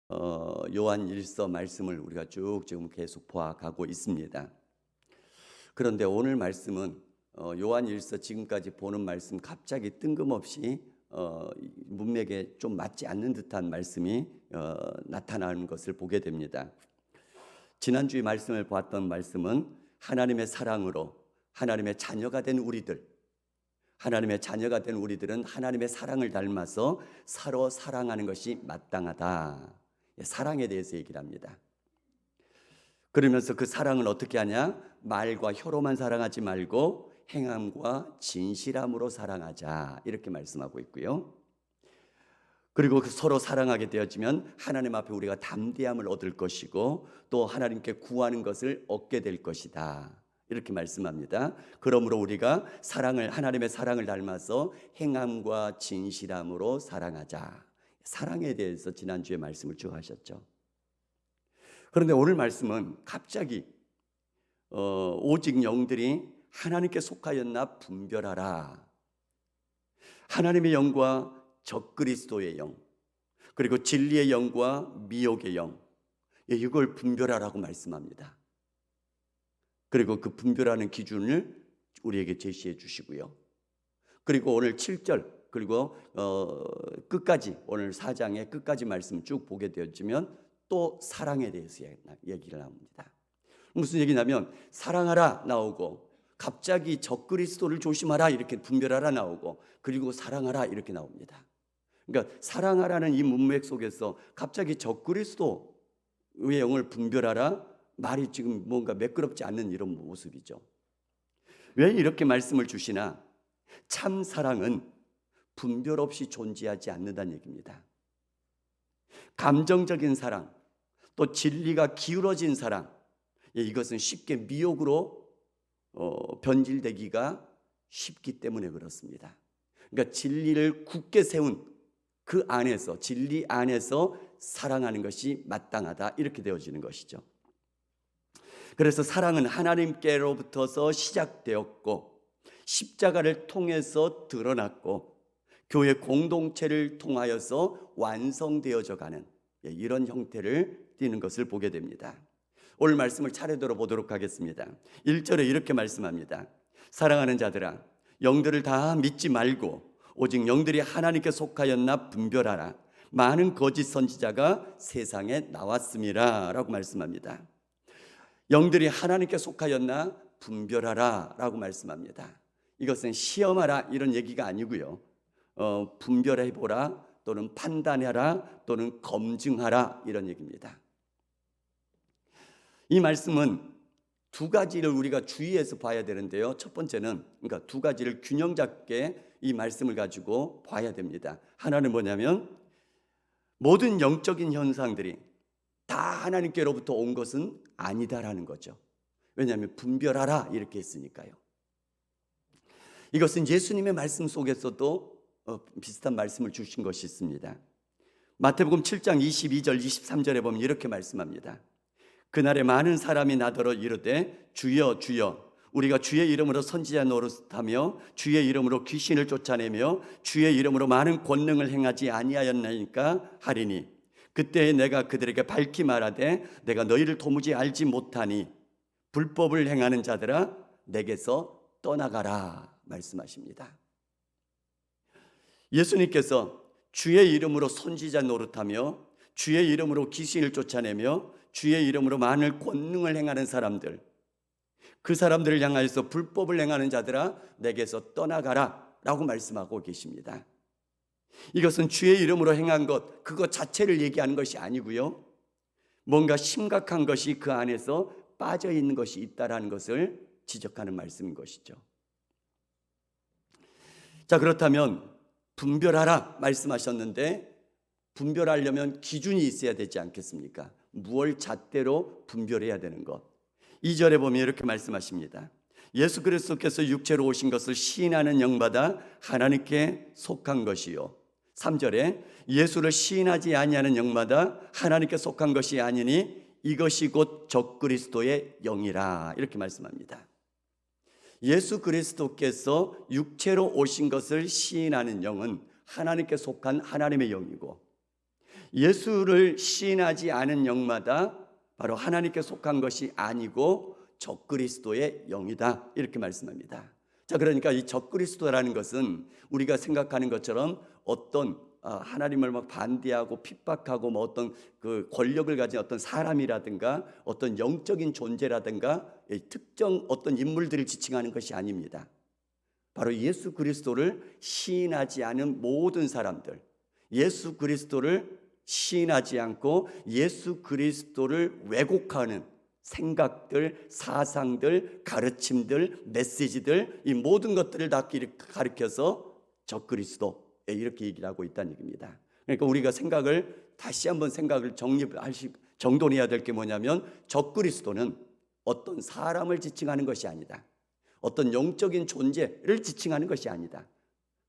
요한일서 말씀을 우리가 쭉 지금 계속 보아가고 있습니다. 그런데 오늘 말씀은 요한일서 지금까지 보는 말씀 갑자기 뜬금없이 문맥에 좀 맞지 않는 듯한 말씀이 나타나는 것을 보게 됩니다. 지난주에 말씀을 보았던 말씀은 하나님의 사랑으로 하나님의 자녀가 된 우리들은 하나님의 사랑을 닮아서 서로 사랑하는 것이 마땅하다. 사랑에 대해서 얘기를 합니다. 그러면서 그 사랑을 어떻게 하냐? 말과 혀로만 사랑하지 말고 행함과 진실함으로 사랑하자, 이렇게 말씀하고 있고요. 그리고 서로 사랑하게 되어지면 하나님 앞에 우리가 담대함을 얻을 것이고 또 하나님께 구하는 것을 얻게 될 것이다, 이렇게 말씀합니다. 그러므로 우리가 하나님의 사랑을 닮아서 행함과 진실함으로 사랑하자. 사랑에 대해서 지난주에 말씀을 쭉 하셨죠. 그런데 오늘 말씀은 갑자기 오직 영들이 하나님께 속하였나 분별하라. 하나님의 영과 적그리스도의 영, 그리고 진리의 영과 미혹의 영, 이걸 분별하라고 말씀합니다. 그리고 그 분별하는 기준을 우리에게 제시해 주시고요. 그리고 오늘 7절 그리고 끝까지, 오늘 4장의 끝까지 말씀 쭉 보게 되어지면 또 사랑에 대해서 얘기를 합니다. 무슨 얘기냐면 사랑하라 나오고 갑자기 적그리스도를 조심하라 이렇게 분별하라 나오고 그리고 사랑하라 이렇게 나옵니다. 그러니까 사랑하라는 이 문맥 속에서 갑자기 적그리스도의 영을 분별하라, 말이 지금 뭔가 매끄럽지 않는 이런 모습이죠. 왜 이렇게 말씀을 주시나? 참 사랑은 분별 없이 존재하지 않는다는 얘기입니다. 감정적인 사랑, 또 진리가 기울어진 사랑, 이것은 쉽게 미혹으로 변질되기가 쉽기 때문에 그렇습니다. 그러니까 진리를 굳게 세운 그 안에서, 진리 안에서 사랑하는 것이 마땅하다, 이렇게 되어지는 것이죠. 그래서 사랑은 하나님께로부터서 시작되었고 십자가를 통해서 드러났고 교회 공동체를 통하여서 완성되어져 가는 이런 형태를 띠는 것을 보게 됩니다. 오늘 말씀을 차례대로 보도록 하겠습니다. 1절에 이렇게 말씀합니다. 사랑하는 자들아, 영들을 다 믿지 말고 오직 영들이 하나님께 속하였나 분별하라. 많은 거짓 선지자가 세상에 나왔음이라 라고 말씀합니다. 영들이 하나님께 속하였나 분별하라 라고 말씀합니다. 이것은 시험하라 이런 얘기가 아니고요, 분별해보라 또는 판단하라 또는 검증하라 이런 얘기입니다. 이 말씀은 두 가지를 우리가 주의해서 봐야 되는데요. 첫 번째는, 그러니까 두 가지를 균형 잡게 이 말씀을 가지고 봐야 됩니다. 하나는 뭐냐면 모든 영적인 현상들이 다 하나님께로부터 온 것은 아니다라는 거죠. 왜냐하면 분별하라 이렇게 했으니까요. 이것은 예수님의 말씀 속에서도 비슷한 말씀을 주신 것이 있습니다. 마태복음 7장 22절 23절에 보면 이렇게 말씀합니다. 그날에 많은 사람이 나더러 이르되 주여 주여 우리가 주의 이름으로 선지자 노릇하며 주의 이름으로 귀신을 쫓아내며 주의 이름으로 많은 권능을 행하지 아니하였나이까 하리니 그때 내가 그들에게 밝히 말하되 내가 너희를 도무지 알지 못하니 불법을 행하는 자들아 내게서 떠나가라 말씀하십니다. 예수님께서 주의 이름으로 선지자 노릇하며 주의 이름으로 귀신을 쫓아내며 주의 이름으로 많은 권능을 행하는 사람들, 그 사람들을 향하여서 불법을 행하는 자들아 내게서 떠나가라 라고 말씀하고 계십니다. 이것은 주의 이름으로 행한 것, 그것 자체를 얘기하는 것이 아니고요, 뭔가 심각한 것이 그 안에서 빠져 있는 것이 있다라는 것을 지적하는 말씀인 것이죠. 자, 그렇다면 분별하라 말씀하셨는데 분별하려면 기준이 있어야 되지 않겠습니까? 무엇 잣대로 분별해야 되는 것. 2절에 보면 이렇게 말씀하십니다. 예수 그리스도께서 육체로 오신 것을 시인하는 영마다 하나님께 속한 것이요. 3절에 예수를 시인하지 아니하는 영마다 하나님께 속한 것이 아니니 이것이 곧 적그리스도의 영이라 이렇게 말씀합니다. 예수 그리스도께서 육체로 오신 것을 시인하는 영은 하나님께 속한 하나님의 영이고 예수를 시인하지 않은 영마다 바로 하나님께 속한 것이 아니고 적그리스도의 영이다, 이렇게 말씀합니다. 자, 그러니까 이 적그리스도라는 것은 우리가 생각하는 것처럼 어떤 하나님을 막 반대하고 핍박하고 뭐 어떤 그 권력을 가진 어떤 사람이라든가 어떤 영적인 존재라든가 특정 어떤 인물들을 지칭하는 것이 아닙니다. 바로 예수 그리스도를 시인하지 않은 모든 사람들, 예수 그리스도를 시인하지 않고 예수 그리스도를 왜곡하는 생각들, 사상들, 가르침들, 메시지들, 이 모든 것들을 다 가리켜서 적그리스도, 이렇게 얘기를 하고 있다는 얘기입니다. 그러니까 우리가 생각을 다시 한번 생각을 정돈해야 될 게 뭐냐면, 적그리스도는 어떤 사람을 지칭하는 것이 아니다. 어떤 영적인 존재를 지칭하는 것이 아니다.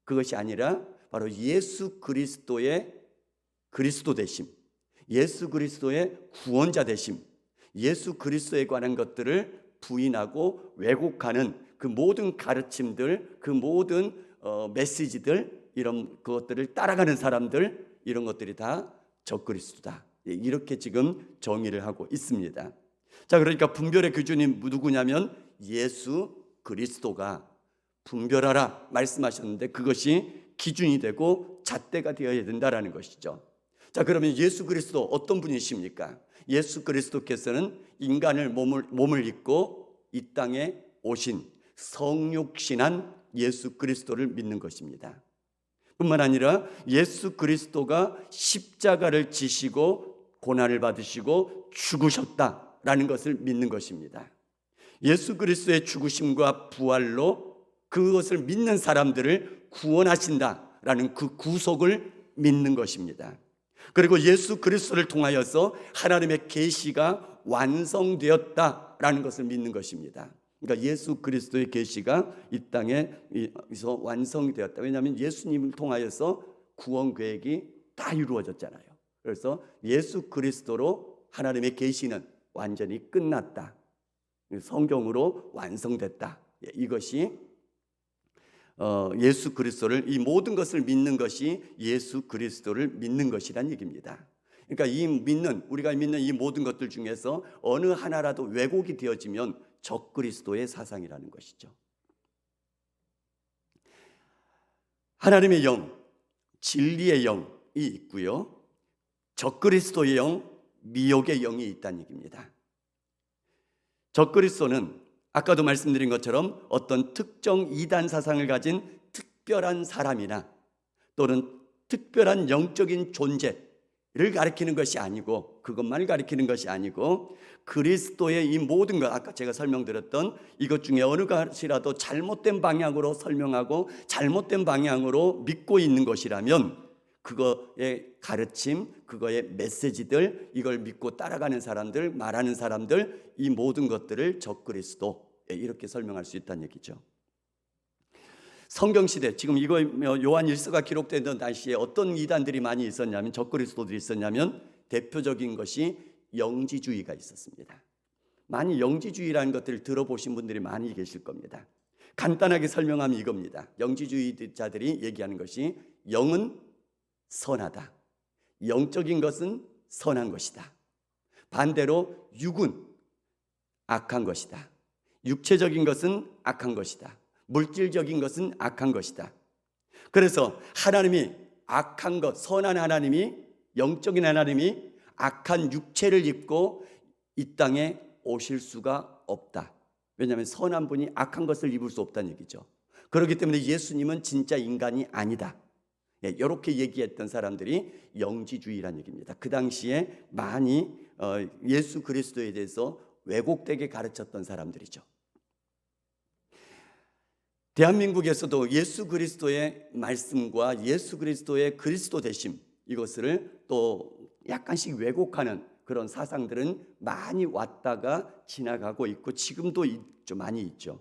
그것이 아니라 바로 예수 그리스도의 그리스도 되심, 예수 그리스도의 구원자 되심, 예수 그리스도에 관한 것들을 부인하고 왜곡하는 그 모든 가르침들, 그 모든 메시지들, 이런 것들을 따라가는 사람들, 이런 것들이 다 적그리스도다, 이렇게 지금 정의를 하고 있습니다. 자, 그러니까 분별의 기준이 누구냐면 예수 그리스도가 분별하라 말씀하셨는데, 그것이 기준이 되고 잣대가 되어야 된다라는 것이죠. 자, 그러면 예수 그리스도 어떤 분이십니까? 예수 그리스도께서는 인간을 몸을 입고 이 땅에 오신 성육신한 예수 그리스도를 믿는 것입니다. 뿐만 아니라 예수 그리스도가 십자가를 지시고 고난을 받으시고 죽으셨다라는 것을 믿는 것입니다. 예수 그리스도의 죽으심과 부활로 그것을 믿는 사람들을 구원하신다라는 그 구속을 믿는 것입니다. 그리고 예수 그리스도를 통하여서 하나님의 계시가 완성되었다라는 것을 믿는 것입니다. 그러니까 예수 그리스도의 계시가 이 땅에서 완성되었다. 왜냐하면 예수님을 통하여서 구원 계획이 다 이루어졌잖아요. 그래서 예수 그리스도로 하나님의 계시는 완전히 끝났다, 성경으로 완성됐다. 이것이 예수 그리스도를, 이 모든 것을 믿는 것이 예수 그리스도를 믿는 것이란 얘기입니다. 그러니까 우리가 믿는 이 모든 것들 중에서 어느 하나라도 왜곡이 되어지면 적그리스도의 사상이라는 것이죠. 하나님의 영, 진리의 영이 있고요, 적그리스도의 영, 미혹의 영이 있다는 얘기입니다. 적그리스도는 아까도 말씀드린 것처럼 어떤 특정 이단 사상을 가진 특별한 사람이나 또는 특별한 영적인 존재를 가리키는 것이 아니고, 그것만을 가리키는 것이 아니고, 그리스도의 이 모든 것, 아까 제가 설명드렸던 이것 중에 어느 것이라도 잘못된 방향으로 설명하고 잘못된 방향으로 믿고 있는 것이라면 그거의 가르침, 그거의 메시지들, 이걸 믿고 따라가는 사람들, 말하는 사람들, 이 모든 것들을 적그리스도, 이렇게 설명할 수 있다는 얘기죠. 성경시대, 지금 이거 요한 1서가 기록되던 당시에 어떤 이단들이 많이 있었냐면, 적그리스도들이 있었냐면, 대표적인 것이 영지주의가 있었습니다. 많이 영지주의라는 것들을 들어보신 분들이 많이 계실 겁니다. 간단하게 설명하면 이겁니다. 영지주의자들이 얘기하는 것이, 영은 선하다, 영적인 것은 선한 것이다. 반대로 육은 악한 것이다. 육체적인 것은 악한 것이다. 물질적인 것은 악한 것이다. 그래서 하나님이 악한 것, 선한 하나님이, 영적인 하나님이 악한 육체를 입고 이 땅에 오실 수가 없다. 왜냐하면 선한 분이 악한 것을 입을 수 없다는 얘기죠. 그렇기 때문에 예수님은 진짜 인간이 아니다, 이렇게 얘기했던 사람들이 영지주의라는 얘기입니다. 그 당시에 많이 예수 그리스도에 대해서 왜곡되게 가르쳤던 사람들이죠. 대한민국에서도 예수 그리스도의 말씀과 예수 그리스도의 그리스도 되심, 이것을 또 약간씩 왜곡하는 그런 사상들은 많이 왔다가 지나가고 있고, 지금도 많이 있죠.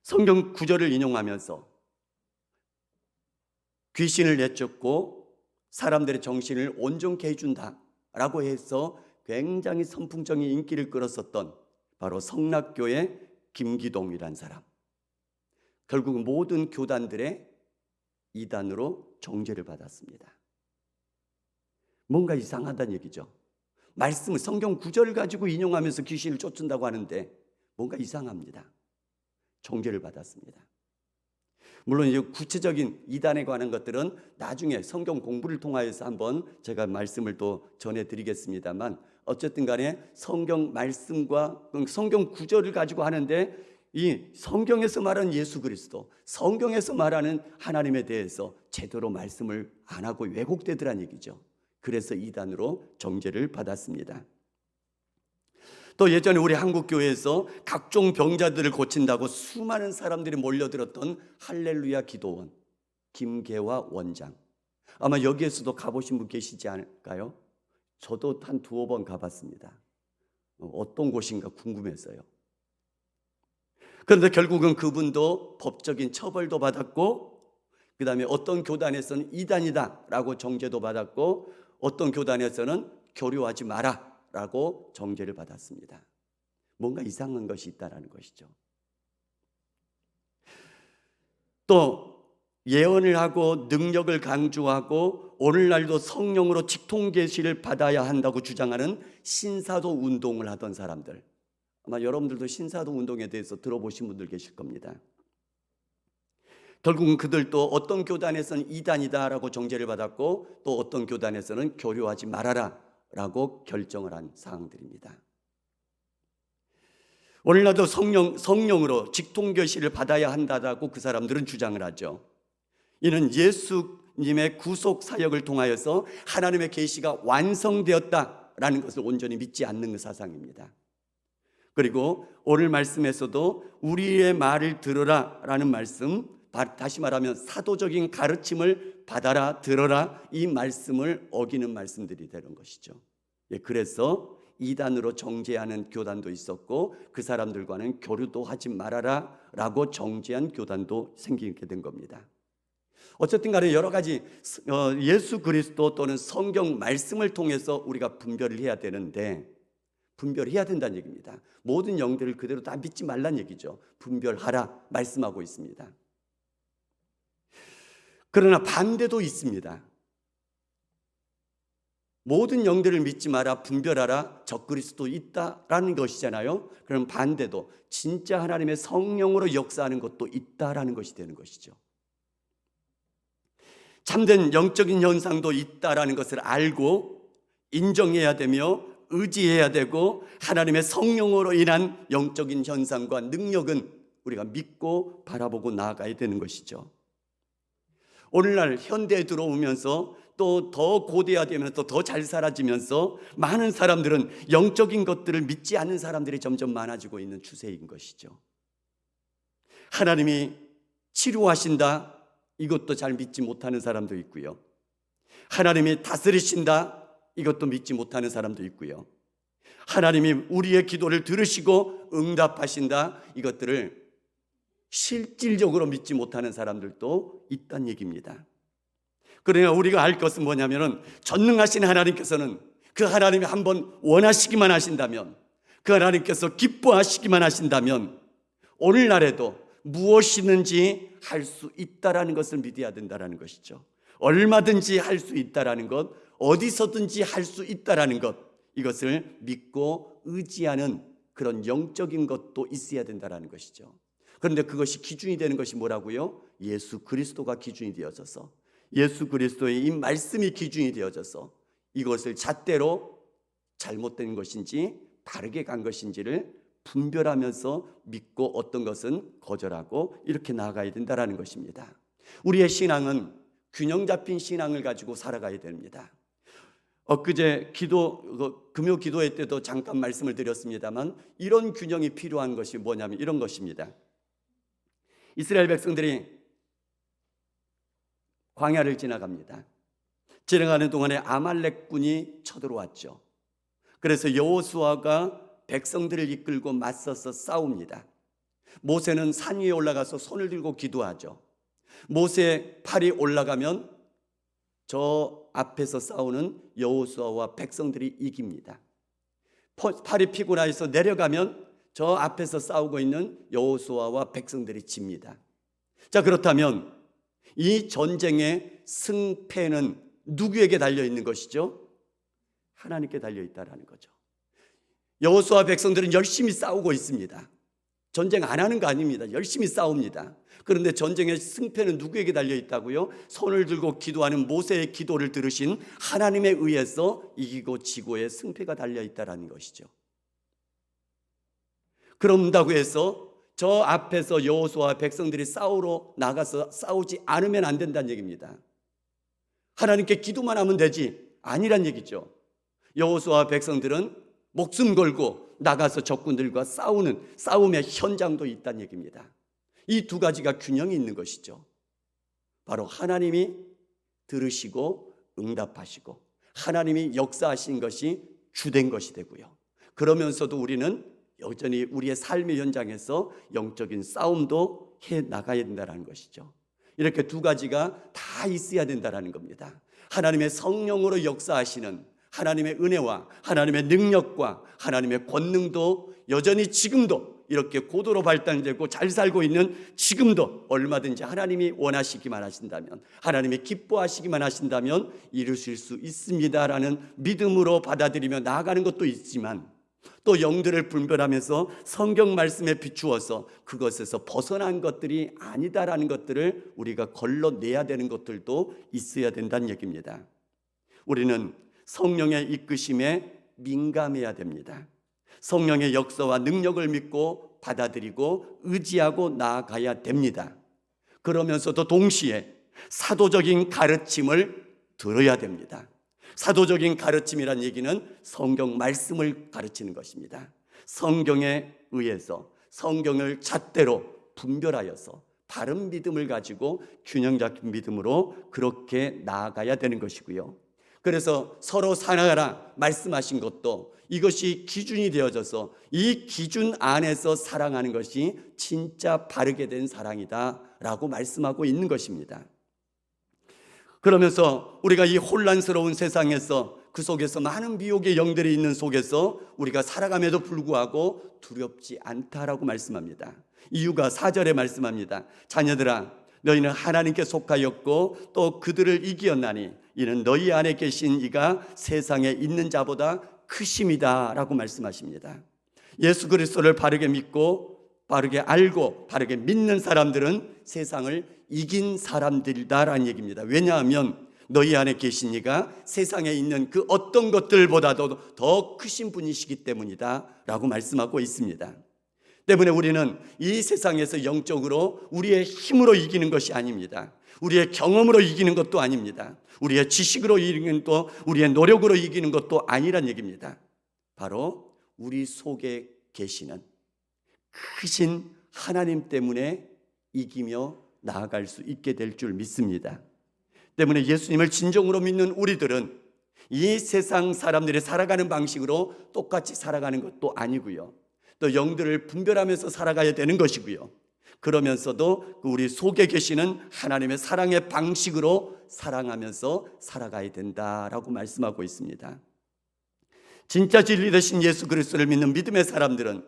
성경 구절을 인용하면서 귀신을 내쫓고 사람들의 정신을 온전케 해준다라고 해서 굉장히 선풍적인 인기를 끌었었던 바로 성락교의 김기동이란 사람, 결국 모든 교단들의 이단으로 정죄를 받았습니다. 뭔가 이상하다는 얘기죠. 말씀을, 성경 구절을 가지고 인용하면서 귀신을 쫓는다고 하는데 뭔가 이상합니다. 정죄를 받았습니다. 물론 이제 구체적인 이단에 관한 것들은 나중에 성경 공부를 통하여서 한번 제가 말씀을 또 전해드리겠습니다만, 어쨌든 간에 성경 말씀과 성경 구절을 가지고 하는데 이 성경에서 말하는 예수 그리스도, 성경에서 말하는 하나님에 대해서 제대로 말씀을 안 하고 왜곡되더란 얘기죠. 그래서 이단으로 정죄를 받았습니다. 또 예전에 우리 한국교회에서 각종 병자들을 고친다고 수많은 사람들이 몰려들었던 할렐루야 기도원 김계화 원장, 아마 여기에서도 가보신 분 계시지 않을까요? 저도 한 두어 번 가봤습니다. 어떤 곳인가 궁금했어요. 그런데 결국은 그분도 법적인 처벌도 받았고, 그 다음에 어떤 교단에서는 이단이다 라고 정죄도 받았고, 어떤 교단에서는 교류하지 마라 라고 정죄를 받았습니다. 뭔가 이상한 것이 있다는 것이죠. 또 예언을 하고 능력을 강조하고 오늘날도 성령으로 직통계시를 받아야 한다고 주장하는 신사도 운동을 하던 사람들, 아마 여러분들도 신사도 운동에 대해서 들어보신 분들 계실 겁니다. 결국은 그들도 어떤 교단에서는 이단이다라고 정죄를 받았고, 또 어떤 교단에서는 교류하지 말아라 라고 결정을 한 사항들입니다. 오늘날도 성령으로 직통계시를 받아야 한다고 그 사람들은 주장을 하죠. 이는 예수님의 구속 사역을 통하여서 하나님의 계시가 완성되었다라는 것을 온전히 믿지 않는 사상입니다. 그리고 오늘 말씀에서도 우리의 말을 들으라 라는 말씀, 다시 말하면 사도적인 가르침을 받아라, 들어라, 이 말씀을 어기는 말씀들이 되는 것이죠. 그래서 이단으로 정죄하는 교단도 있었고, 그 사람들과는 교류도 하지 말아라 라고 정죄한 교단도 생기게 된 겁니다. 어쨌든 간에 여러 가지 예수 그리스도 또는 성경 말씀을 통해서 우리가 분별을 해야 되는데, 분별해야 된다는 얘기입니다. 모든 영들을 그대로 다 믿지 말란 얘기죠. 분별하라 말씀하고 있습니다. 그러나 반대도 있습니다. 모든 영들을 믿지 마라, 분별하라, 적그리스도 있다라는 것이잖아요. 그럼 반대도 진짜 하나님의 성령으로 역사하는 것도 있다라는 것이 되는 것이죠. 참된 영적인 현상도 있다라는 것을 알고 인정해야 되며 의지해야 되고, 하나님의 성령으로 인한 영적인 현상과 능력은 우리가 믿고 바라보고 나아가야 되는 것이죠. 오늘날 현대에 들어오면서 또 더 고대화되면서 더 잘 살아지면서 많은 사람들은 영적인 것들을 믿지 않는 사람들이 점점 많아지고 있는 추세인 것이죠. 하나님이 치료하신다, 이것도 잘 믿지 못하는 사람도 있고요. 하나님이 다스리신다, 이것도 믿지 못하는 사람도 있고요. 하나님이 우리의 기도를 들으시고 응답하신다, 이것들을 실질적으로 믿지 못하는 사람들도 있다는 얘기입니다. 그러나 우리가 알 것은 뭐냐면은, 전능하신 하나님께서는 그 하나님이 한번 원하시기만 하신다면, 그 하나님께서 기뻐하시기만 하신다면 오늘날에도 무엇이든지 할 수 있다라는 것을 믿어야 된다라는 것이죠. 얼마든지 할 수 있다라는 것, 어디서든지 할 수 있다라는 것, 이것을 믿고 의지하는 그런 영적인 것도 있어야 된다라는 것이죠. 그런데 그것이 기준이 되는 것이 뭐라고요? 예수 그리스도가 기준이 되어져서, 예수 그리스도의 이 말씀이 기준이 되어져서 이것을 잣대로 잘못된 것인지 다르게 간 것인지를 분별하면서 믿고 어떤 것은 거절하고 이렇게 나아가야 된다는 것입니다. 우리의 신앙은 균형 잡힌 신앙을 가지고 살아가야 됩니다. 엊그제 금요 기도회 때도 잠깐 말씀을 드렸습니다만, 이런 균형이 필요한 것이 뭐냐면 이런 것입니다. 이스라엘 백성들이 광야를 지나갑니다. 지나가는 동안에 아말렉군이 쳐들어왔죠. 그래서 여호수아가 백성들을 이끌고 맞서서 싸웁니다. 모세는 산 위에 올라가서 손을 들고 기도하죠. 모세 팔이 올라가면 저 앞에서 싸우는 여호수아와 백성들이 이깁니다. 팔이 피고 나서 내려가면 저 앞에서 싸우고 있는 여호수아와 백성들이 집니다. 자, 그렇다면 이 전쟁의 승패는 누구에게 달려 있는 것이죠? 하나님께 달려 있다라는 거죠. 여호수아 백성들은 열심히 싸우고 있습니다. 전쟁 안 하는 거 아닙니다. 열심히 싸웁니다. 그런데 전쟁의 승패는 누구에게 달려 있다고요? 손을 들고 기도하는 모세의 기도를 들으신 하나님에 의해서 이기고 지고의 승패가 달려 있다라는 것이죠. 그런다고 해서 저 앞에서 여호수아와 백성들이 싸우러 나가서 싸우지 않으면 안 된다는 얘기입니다. 하나님께 기도만 하면 되지 아니란 얘기죠. 여호수아와 백성들은 목숨 걸고 나가서 적군들과 싸움의 현장도 있다는 얘기입니다. 이 두 가지가 균형이 있는 것이죠. 바로 하나님이 들으시고 응답하시고 하나님이 역사하신 것이 주된 것이 되고요. 그러면서도 우리는 여전히 우리의 삶의 현장에서 영적인 싸움도 해 나가야 된다는 것이죠. 이렇게 두 가지가 다 있어야 된다는 겁니다. 하나님의 성령으로 역사하시는 하나님의 은혜와 하나님의 능력과 하나님의 권능도 여전히 지금도 이렇게 고도로 발달되고 잘 살고 있는 지금도 얼마든지 하나님이 원하시기만 하신다면, 하나님이 기뻐하시기만 하신다면 이루실 수 있습니다라는 믿음으로 받아들이며 나아가는 것도 있지만, 또 영들을 분별하면서 성경 말씀에 비추어서 그것에서 벗어난 것들이 아니다라는 것들을 우리가 걸러내야 되는 것들도 있어야 된다는 얘기입니다. 우리는 성령의 이끄심에 민감해야 됩니다. 성령의 역사와 능력을 믿고 받아들이고 의지하고 나아가야 됩니다. 그러면서도 동시에 사도적인 가르침을 들어야 됩니다. 사도적인 가르침이란 얘기는 성경 말씀을 가르치는 것입니다. 성경에 의해서 성경을 잣대로 분별하여서 바른 믿음을 가지고 균형 잡힌 믿음으로 그렇게 나아가야 되는 것이고요. 그래서 서로 사랑하라 말씀하신 것도 이것이 기준이 되어져서 이 기준 안에서 사랑하는 것이 진짜 바르게 된 사랑이다라고 말씀하고 있는 것입니다. 그러면서 우리가 이 혼란스러운 세상에서 그 속에서 많은 미혹의 영들이 있는 속에서 우리가 살아감에도 불구하고 두렵지 않다라고 말씀합니다. 이유가 4절에 말씀합니다. 자녀들아 너희는 하나님께 속하였고 또 그들을 이기었나니 이는 너희 안에 계신 이가 세상에 있는 자보다 크심이다 라고 말씀하십니다. 예수 그리스도를 바르게 믿고 바르게 알고 바르게 믿는 사람들은 세상을 이긴 사람들이다라는 얘기입니다. 왜냐하면 너희 안에 계신 이가 세상에 있는 그 어떤 것들보다도 더 크신 분이시기 때문이다 라고 말씀하고 있습니다. 때문에 우리는 이 세상에서 영적으로 우리의 힘으로 이기는 것이 아닙니다. 우리의 경험으로 이기는 것도 아닙니다. 우리의 지식으로 이기는 것도 우리의 노력으로 이기는 것도 아니란 얘기입니다. 바로 우리 속에 계시는 크신 하나님 때문에 이기며 나아갈 수 있게 될 줄 믿습니다. 때문에 예수님을 진정으로 믿는 우리들은 이 세상 사람들이 살아가는 방식으로 똑같이 살아가는 것도 아니고요. 또 영들을 분별하면서 살아가야 되는 것이고요. 그러면서도 우리 속에 계시는 하나님의 사랑의 방식으로 사랑하면서 살아가야 된다라고 말씀하고 있습니다. 진짜 진리 되신 예수 그리스도를 믿는 믿음의 사람들은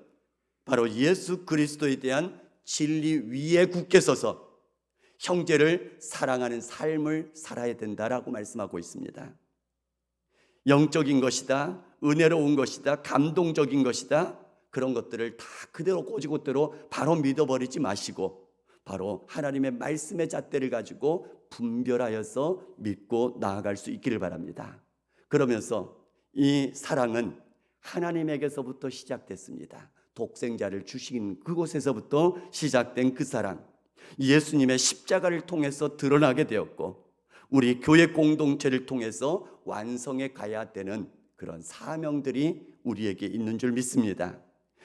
바로 예수 그리스도에 대한 진리 위에 굳게 서서 형제를 사랑하는 삶을 살아야 된다라고 말씀하고 있습니다. 영적인 것이다, 은혜로운 것이다, 감동적인 것이다, 그런 것들을 다 그대로 꼬지고대로 바로 믿어버리지 마시고 바로 하나님의 말씀의 잣대를 가지고 분별하여서 믿고 나아갈 수 있기를 바랍니다. 그러면서 이 사랑은 하나님에게서부터 시작됐습니다. 독생자를 주신 그곳에서부터 시작된 그 사랑, 예수님의 십자가를 통해서 드러나게 되었고 우리 교회 공동체를 통해서 완성해 가야 되는 그런 사명들이 우리에게 있는 줄 믿습니다.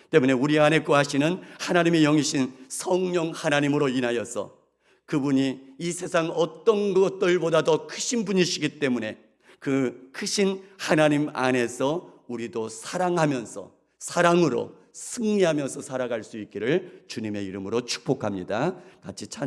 때문에 우리 안에 거하시는 하나님의 영이신 성령 하나님으로 인하여서 그분이 이 세상 어떤 것들보다 더 크신 분이시기 때문에 그 크신 하나님 안에서 우리도 사랑하면서 사랑으로 승리하면서 살아갈 수 있기를 주님의 이름으로 축복합니다. 같이 찬